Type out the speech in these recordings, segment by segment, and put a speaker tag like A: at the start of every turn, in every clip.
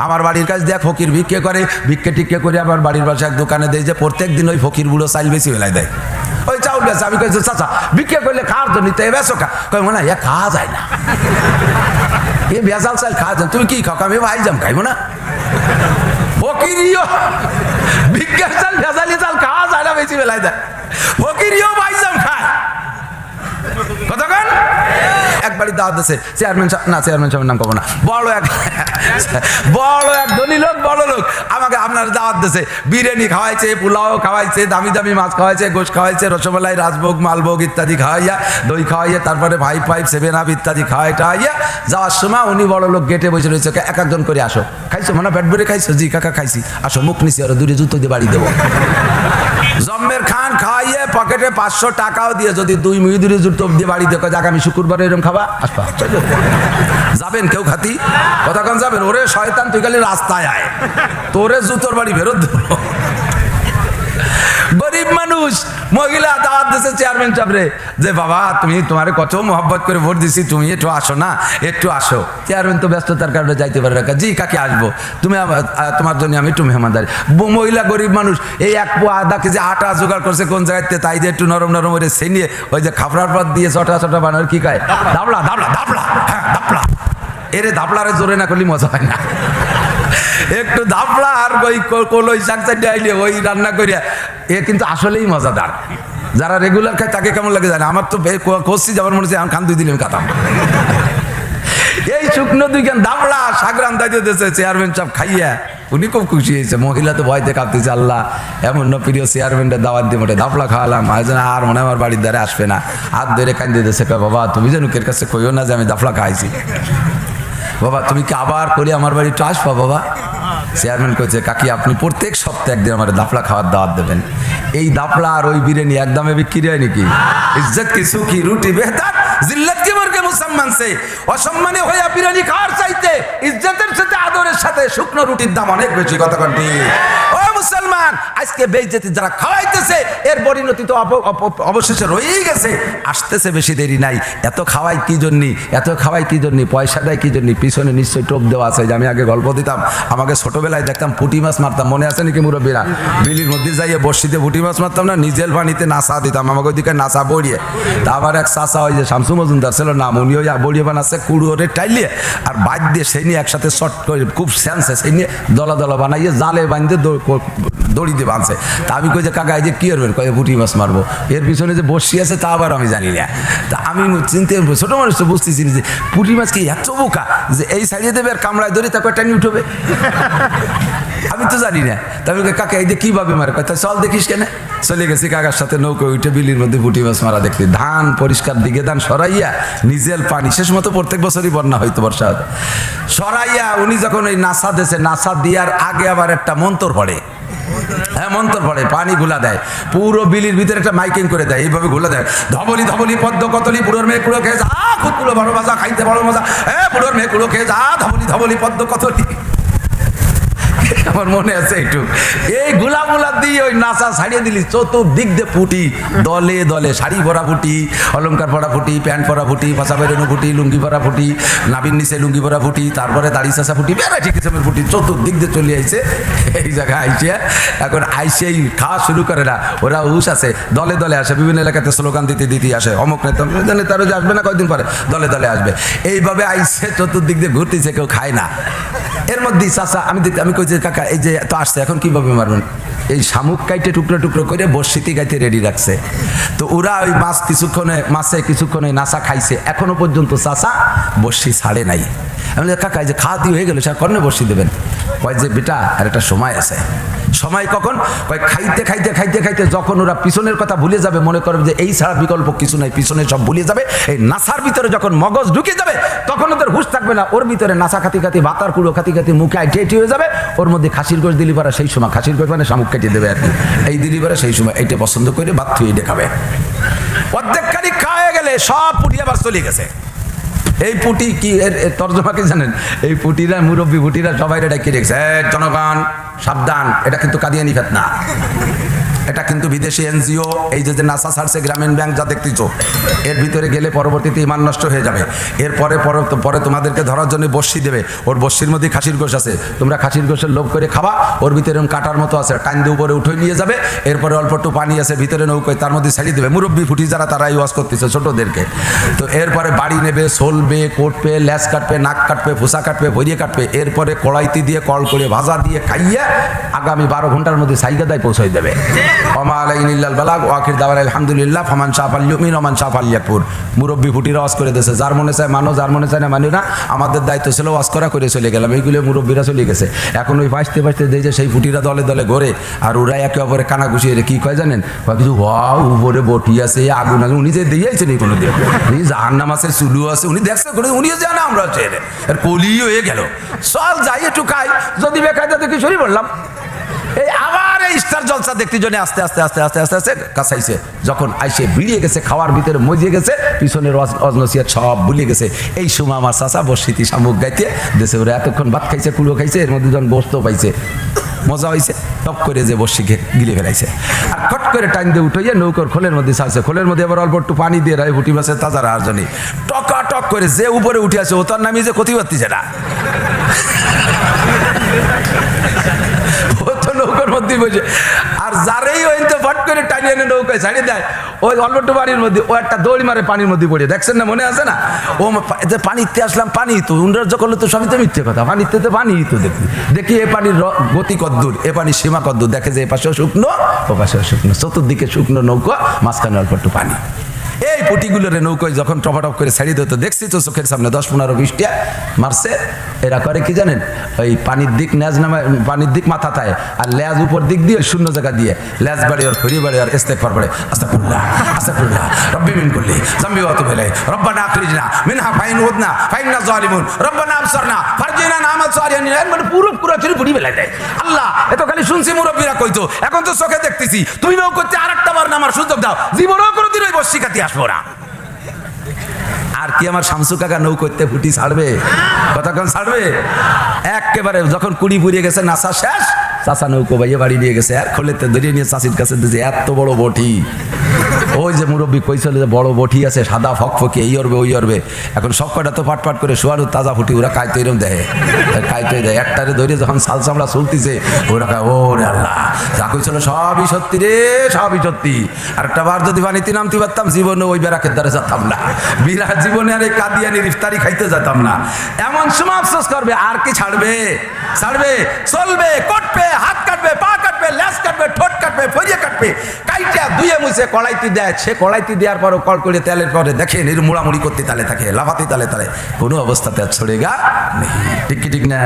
A: আমার বাড়ির কাছে দেখ ফকির ভিক্ষে করে, ভিক্ষে টিক্ষে করে আবার বাড়ির পাশে এক দোকানে দেয় যে প্রত্যেক দিন ওই ফকির বুড়ো চাইল বেশি বেলায় দেয়, ওই চাউল বেছে। আমি কইছি চাচা ভিক্ষে করলে খাওয়ার জন্য তো বেছো খা, কই মনে হয় খাওয়া যায় না, এ ভেজাল চাল খাওয়া যায়, তুমি কি খাও? আমি ভাই জাম খাইবো না, ফকিরিও ভিক্ষার চাল ভেজালি চাল খাওয়া যায় না, বেশি বেলায় দেয়, ফকিরিও ভাই জাম খায়। কতক্ষণ একবারই দাওয়াত দিয়েছে চেয়ারম্যান সাহেব, না চেয়ারম্যান সাহেবের নাম কব না, বড় এক ধনী লোক, বড় লোক আমাকে আপনার দাওয়াত দিয়েছে, বিরিয়ানি খাওয়াইছে, পোলাও খাওয়াইছে, দামি দামি মাছ খাওয়াইছে, গোশ খাওয়াইছে, রসমালাই, রাজভোগ, মালভোগ ইত্যাদি খাওয়াইয়া, দই খাওয়াইয়া, তারপরে ফাইভ সেভেন আপ ইত্যাদি খাওয়াইয়া যাওয়ার সময় উনি বড় লোক গেটে বসে রয়েছে, এক একজন করে আসো, খাইছো মানে পেট ভরে খাইছো? জি কাকা খাইছি। আসো মুখ নিছি, আরো দূরে জুতো দিয়ে বাড়ি দেবো। জম্মের খান খাওয়াইয়ে পকেটে 500 টাকাও দিয়ে যদি 2 মিনিটের জুতো দিয়ে বাড়ি দেখো, যাক আমি শুক্রবারে এরকম খাবা আসবা, যাবেন কেউ খাতি? কতক্ষণ যাবেন? ওরে শয়তান তুই খালি রাস্তায় আয়, তোরে জুতোর বাড়ি ফেরত দেবো। গরিব মানুষ মহিলা দাওয়াত দিয়েছে চেয়ারম্যান সাহেবরে যে বাবা তুমি তোমারে কত মোহাব্বত করে ভোট দিছি, তুমি একটু আসো না, একটু আসো। চেয়ারম্যান তো ব্যস্ততার কারণে যাইতে পারে না। জি কাকে আসবো, তুমি তোমার জন্য আমি একটু মেহমানদারি। মহিলা গরিব মানুষ এই 1 পোয়া আধা কেজি আটা জোগাড় করছে কোন জায়গাতে, তাই দিয়ে একটু নরম নরম করে ছেনিয়ে ওই যে খাপড়ার পর দিয়ে চটা চটা বানানোর কি খায়, দাবলা দাবলা দাবলা, হ্যাঁ দাবলা। এরে দাবলারে জোরে না করলে মজা হয় না, একটু দাবলা আর ওই কলই শাক চাটে আইলে ওই রান্না করিয়া, এ কিন্তু আসলেই মজাদার। যারা রেগুলার খায় তাকে কেমন লাগে জানে, আমার তো করছি যাবার মনে হচ্ছে আমি খান 2 দিন কাতাম। এই শুকনো 2 খান দাবলা শাক রান্না দিতেছে চেয়ারম্যান সাহেব খাইয়া, উনি খুব খুশি হয়েছে। মহিলা তো ভয়তে কাঁপতেছে, আল্লাহ এমন না প্রিয় চেয়ারম্যানটা দাওয়াত দিয়ে মোটে দাবলা খাওয়ালাম, আর মনে আমার বাড়ির দ্বারে আসবে না। হাত ধরে কান দিতেছে, বাবা তুমি যেন কের কাছে কইও না যে আমি দাবলা খাইছি, বাবা তুমি কি আবার করে আমার বাড়ি একটু আসবা বাবা। চেয়ারম্যান কইছে কাকি আপনি প্রত্যেক সপ্তাহে একদিন আমার দাফলা খাওয়ার দাওয়াত দেবেন। এই দাফলা আর ওই বিরিয়ানি একদমে বিক্রি হয় নাকি? ইজ্জত কি সুখী রুটি বেহতার, জিল্লত কি মর্গে মুসলমান সে। অসম্মানে হইয়া বিরিয়ানি খাওয়ার চাইতে ইজ্জতের সাথে আদরের সাথে শুকনো রুটির দাম অনেক বেশি। কথা কোনটি? ও মুসলমান, আজকে বেইজ্জতি যারা খাওয়াইতেছে এর পরিণতি তো অবশেষে রয়েই গেছে, আসতেছে, বেশি দেরি নাই। এত খাওয়াই কি জন্যে, এত খাওয়াই কি জন্যে, পয়সা দেয় কি জন্যে? পিছনে নিশ্চয়ই টোপ দেওয়া আছে। যে আমি আগে গল্প দিতাম, আমাকে ছোটবেলায় দেখতাম পুঁটি মাছ মারতাম, মনে আছে নাকি মুরব্বীরা? বিলির মধ্যে যাইয়ে বর্ষিতে পুঁটি মাছ মারতাম না, নিজের পানিতে নাচা দিতাম, আমাকে ওইদিকে নাচা বড়িয়ে। তা আবার এক চাচা ওই যে শামসু মজুমদার ছিল নাম, উনি ওই বড়িয়ে বানাচ্ছে কুড়োরে টাইলিয়ে আর বাদ দিয়ে সেই নিয়ে একসাথে শর্ট করে খুব স্যান্সে সেই নিয়ে দলা দলা বানাইয়ে জালে বাঁধতে দড়ি দিয়ে বাঁধছে। তা আমি কই যে কাকা এই যে কি করবেন? কয়ে পুঁটি মাছ মারবো। এর পিছনে যে বসি আছে তা আবার আমি জানি না। তা আমি চিনতে ছোটো মানুষ তো বুঝতেছি যে পুঁটি মাছ কি এত বোকা যে এই সাইডে দেবে আর কামড়ায় ধরে তারপর টানি উঠবে, আমি তো জানি না। তবে কাকা এই যে কীভাবে মারে? কথা চল দেখিস কেন? চলে গেছি কাকার সাথে নৌকো উঠে বিলির মধ্যে পুঁটি মাছ মারা দেখতে। ধান পরিষ্কার দিকে ধান সরাইয়া নিজের পানি, শেষ মতো প্রত্যেক বছরই বন্যা হইতো বর্ষা সরাইয়া উনি যখন ওই নাসা দিয়েছে, নাসা দেওয়ার আগে আবার একটা মন্তর পড়ে। হ্যাঁ মন্তর পড়ে, পানি গুলা দেয়, পুরো বিলির ভিতরে একটা মাইকিং করে দেয়, এইভাবে গুলা দেয়, ধবলি ধবলি পদ্ম কতলি বুড়োর মেয়ে কুড়ো খেয়ে যা, খুদগুলো বড় মজা, খাইতে বড় মজা, বুড়োর মেয়ে কুড়ো খেয়ে যা, ধবলি ধবলি পদ্ম কতলি। আমার মনে আছে একটু এই গুলা দিয়ে ওই নাচা ছাড়িয়ে দিলি, চতুর্দিক দিয়ে ফুটি, দলে দলে শাড়ি পরা ফুটি, অলঙ্কার পরা ফুটি, প্যান্ট পরা ফুটি, পাশা বেরোনো ফুটি, লুঙ্গি পরা ফুটি, নাবির নিচে লুঙ্গি পরা ফুটি, তারপরে দাড়ি চাষা ফুটি, ভ্যারাইটি কিসেমের ফুটি, চতুর্দিক দিয়ে চলে আইছে। এই জায়গায় আইসে এখন আইসেই খাওয়া শুরু করে না, ওরা হুশ আছে, দলে দলে আসে, বিভিন্ন এলাকাতে স্লোগান দিতে আসে, অমুক নেতারও যে আসবে না কয়েকদিন পরে দলে দলে আসবে। এইভাবে আইসে চতুর্দিক দিয়ে ঘুরতেছে, কেউ খায় না। এর মধ্যেই চাষা আমি কইছি কাকা এই যে তো আসছে এখন কিভাবে মারবেন? এই শামুক কাইটে টুকরো টুকরো করে বর্ষিতি গাইতে রেডি রাখছে। তো ওরা ওই মাছে কিছুক্ষণে নাচা খাইছে, এখনো পর্যন্ত চাষা বর্ষি ছাড়ে নাই। আমি কাকা এই যে খাওয়া দিয়ে হয়ে গেল, স্যার কর্ণে বর্ষি দেবেন? কয় যে বেটা আর একটা সময় আছে। সময় কখন? কয় খাইতে খাইতে খাইতে খাইতে যখন ওরা পিছনের কথা ভুলে যাবে, মনে করবে যে এই ছাড়া বিকল্প কিছু নাই, পিছনে সব ভুলে যাবে, এই নাসার ভিতরে যখন মগজ ঢুকে যাবে তখন ওদের হুঁশ থাকবে না, ওর ভিতরে নাসা খাতি খাতি ভাতার কুড়ো খাতি খাতি মুখে আইটি হয়ে যাবে, ওর মধ্যে খাসির গোশ দিলি পারা সেই সময়, খাসির গোশ মানে শামুক কেটে দেবে আর কি, এই দিলি পারা সেই সময় এইটা পছন্দ করে ভাত থুয়ে দেখাবে। অর্ধেক খালি খাওয়া গেলে সব পুটি আবার চলে গেছে। এই পুটি কি এর তর্জমা কি জানেন? এই পুটিরা মুরব্বী পুটিরা সবাই ডাকিয়ে রেখেছে, জনগণ সাবধান, এটা কিন্তু কাদিয়ানি ফিতনা। এটা কিন্তু বিদেশি এনজিও, এই যে নাসা ছাড়ছে গ্রামীণ ব্যাংক যা দেখতেছো, এর ভিতরে গেলে পরবর্তীতে ইমান নষ্ট হয়ে যাবে। এরপরে পরে তোমাদেরকে ধরার জন্য বর্ষি দেবে, ওর বর্ষির মধ্যে খাসির গোশ আছে, তোমরা খাসির গোশের লোভ করে খাবা, ওর ভিতরে এরকম কাটার মতো আছে, টাইম দিয়ে উপরে উঠে নিয়ে যাবে, এরপরে অল্প একটু পানি আছে ভিতরে নৌকোয়, তার মধ্যে ছাড়িয়ে দেবে। মুরব্বী ফুটি যারা তারা ওয়াজ করতেছে ছোটদেরকে। তো এরপরে বাড়ি নেবে, সোলবে, কোটবে, ল্যাস কাটবে, নাক কাটবে, ফুসা কাটবে, ভরিয়ে কাটবে, এরপরে কড়াইতে দিয়ে কল করে ভাজা দিয়ে খাইয়ে আগামী 12 ঘন্টার মধ্যে সাইগাদায় পৌঁছাই দেবে। ওমা আলাইহিল বালাগ ওয়া আখির দাওয়ানা আলহামদুলিল্লাহ ফামান শাআ ফালইউমিন ওয়া মান শাআ ফালইয়াকফুর। মুরব্বী ফুটিরা ওয়াজ করে দিয়েছে, যার মনে চায় মানো, যার মনে চায় না মানি না। আমাদের দায়িত্ব ছিল ওয়াজ করা, করে চলে গেলাম। এইগুলো মুরব্বীরা চলে গেছে। এখন ওই ভাসতে ভাসতে দেখে সেই ফুটিরা দলে দলে ঘোরে, আর ওরা একে অপরে কানা ঘুষিয়ে কি কয় জানেন, কিছু ওয়াও উপরে বটি আছে, আগুন আছে, উনি যে দিয়েছেন এই কোনো দিন, উনি জাহান্নাম আছে, চুলু আছে, উনি দেখছে উনিও জানে, আমরা চেয়ে আর কলি হয়ে গেল। চল যাই একটু খাই, যদি বেকায়দা দেখি সরি বললাম। এই আবার এই স্টার জলসা দেখতে জন্য আস্তে আস্তে আস্তে আস্তে আস্তে আস্তে কাছাইছে, যখন আইসে বিড়িয়ে গেছে, খাওয়ার ভিতরে মজিয়ে গেছে, পিছনের অজনসিয়াত সব ভুলে গেছে। এই সময় আমার চাচা বর্ষিতি শামুক গাইতে দেশে, ওরা এতক্ষণ ভাত খাইছে, কুলো খাইছে, এর মধ্যে যখন গোস্ত পাইছে, মজা হয়েছে, টপ করে যে বর্ষিকে গিলে ফেলাইছে, আর কট করে টাইম দিয়ে উঠাইয়া নৌকর খোলের মধ্যে ছাড়ছে। খোলের মধ্যে আবার অল্প একটু পানি দিয়ে রায় ফুটি মাছের তাজা আর জন্য টকা টক করে যে উপরে উঠে আছে, ও তার নামিয়ে যে ক্ষতি পারতিছে না, নৌকার মধ্যে বসে। আর যারেই ওই তো ফট করে টানিয়ে এনে নৌকায় ছাড়িয়ে দেয়, ওই অল্প একটু পানির মধ্যে ও একটা দৌড়ি মারে পানির মধ্যে পড়ে, দেখছেন না, মনে আছে না? ও পানিতে আসলাম, পানি তো সৌন্দর্য করলে তো সবই তো মিথ্যে কথা, পানিতে তো পানি তো দেখি দেখি এ পানির গতি কদ্দূর, এ পানির সীমা কদ্দূর, দেখে যে এ পাশেও শুকনো, ও পাশেও শুকনো, চতুর্দিকে শুকনো নৌকা, মাঝখানে অল্প একটু পানি। এই পুটিগুলোর নৌকোয় যখন টপাটপ করে ছাড়িয়ে দিত, দেখছি তো চোখের সামনে 10-15-20টা মারছে। এরা করে কি জানেন, ওই পানির দিক ন্যাজ নামে, পানির দিক মাথা তায়, আর ল্যাজ উপর দিক দিয়ে শূন্য জায়গা দিয়ে ল্যাজ বাড়ি আর ফরি বাড়ি আর ইস্তেগফার পড়ে, আস্তাগফিরুল্লাহ আস্তাগফিরুল্লাহ রব্বি মিন কুল্লি যামবি ওয়া তুব ইলাইহি রব্বানা আখরিজনা মিনহা ফাইন উদনা ফাইন্না জালিমুন রব্বানা আবসারনা ফারজিনা নামাল সারিয়ান, মানে পুরো চুরি পুরি বেলায় দেয়। আল্লাহ এ তো খালি শুনছি মুরব্বীরা কইতো, এখন তো চোখে দেখতেছি। তুমি নৌ করতে আরেকটা বার নামার সুযোগ দাও, জীবনেও কোনোদিন ওই বর্ষি কাটি আসবো না। আর কি আমার শামসু কাকা নৌ করতে ফুটি ছাড়বে? কতক্ষণ ছাড়বে? একেবারে যখন কুড়ি পুড়িয়ে গেছে, নাসা শেষ, চাচা নৌকো বাইয়ে বাড়ি নিয়ে গেছে, আর খোলেতে ধরিয়ে নিয়ে চাষির কাছে দিয়েছে, এত বড় বটি। ওই যে মুরব্বী কইছিল যে বড় বটি আছে, সাদা ফকফকি, এই অরবে ওই অরবে। এখন সব কটা তো পাট করে শোয়ারু তাজা ফুটি, ওরা কাইতে এরম দেয়, কাইতে দেয়। একটারে ধরে যখন সাল চামড়া চলতিছে, ওরা কয় ও রে আল্লাহ, যা কইছিল সবই সত্যি রে, সবই সত্যি। আর একটা বার যদি পানিতে নামতে পারতাম, জীবনে ওই বেড়াকের দ্বারা যেতাম না, বিরাট জীবনে আর এই কাদিয়ানির ইফতারি খাইতে যেতাম না। এমন সময় আফসোস করবে, আর কি ছাড়বে? ছাড়বে, চলবে, কটবে, হাত কাটবে, পা কাটবে, ল্যাস কাটবে, ঠোঁট কাটবে, ফরিয়ে কাটবে, কাইটা ধুয়ে মুছে কড়াইতে দেয়। সে কড়াইতে দেওয়ার পরও কল করে তেলের পরে দেখে মুড়ামুড়ি করতে তালে থাকে, লাফাতে তালে তালে, কোনো অবস্থাতে আর ছড়ে গা নেই। ঠিক কি ঠিক না?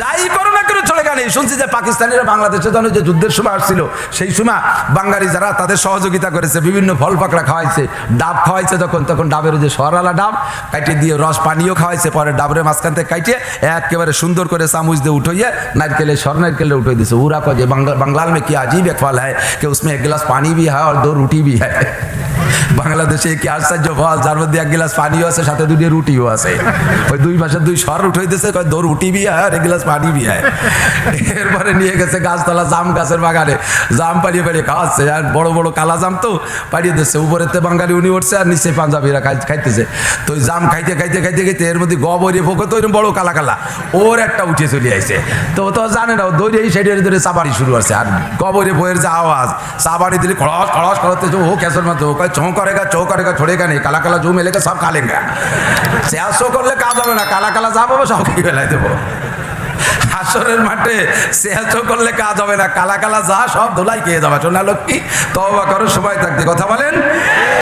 A: যাই করো না কেন ছড়ে গা নেই। শুনছি যে পাকিস্তানিরা বাংলাদেশে যে যুদ্ধের সময় আসছিল, সেই সময় বাঙালি যারা তাদের সহযোগিতা করেছে, বিভিন্ন ফল পাকড়া খাওয়াইছে, ডাব খাওয়াইছে, তখন ডাবের যে সরালা ডাব কাইটে দিয়ে রস পানিও খাওয়াইছে, পরে ডাবের মাঝখান থেকে কাইটে একেবারে সুন্দর করে চামচ দিয়ে উঠাইয়ে नारकेले सर नारकेले उठे दिसे उरा को जे बंगाल में क्या अजीब एक फल है कि उसमें एक गिलास पानी भी है और 2 रोटी भी है। बांग्लादेशे কি আশ্চর্য ফল, যার মধ্যে এক গ্লাস পানিও আছে, সাথে 2টি রুটিও আছে। ওই দুই পাশে 2 সর উঠে দিয়েছে, কয় 2 রুটি भी है और 1 गिलास पानी भी है। এরপরে নিয়ে গেছে গাছতলা জাম গাছের বাগানে, জাম পাড়িয়ে পাড়িয়ে খাওয়াচ্ছে, আর বড় বড় কালা জাম তো পাড়িয়ে দিচ্ছে, উপরেতে বাঙালি উনি উঠছে আর নিচে পাঞ্জাবিরা খাইতেছে। তো ওই জাম খাইতে খাইতে খাইতে খাইতে এর মধ্যে গবরিয়ে পোকা তো এরকম বড় কালা কালা, ওর একটা উঠে চলে আসছে। তো তো জানে না, দৌড়ে এই সাইডে ধরে চাবাড়ি শুরু হচ্ছে, আর গবরে বইয়ের যে আওয়াজ, চাবাড়ি দিলে খড়স খড়স করতে ও कैसर मत हो, चौ करेगा छोड़ेगा नहीं, काला काला जो मिलेगा सब खा लेंगे। शेषो करले কাজ হবে না, কালা কালা যা পাবো সব খেয়ে ফেলাই দেবো। হাসরের মাঠে শেষো করলে কাজ হবে না, কালা কালা যা সব ধুলাই খেয়ে যাবে। সোনা লক্ষ্মী তওবা করো, সময় থাকতে কথা বলেন।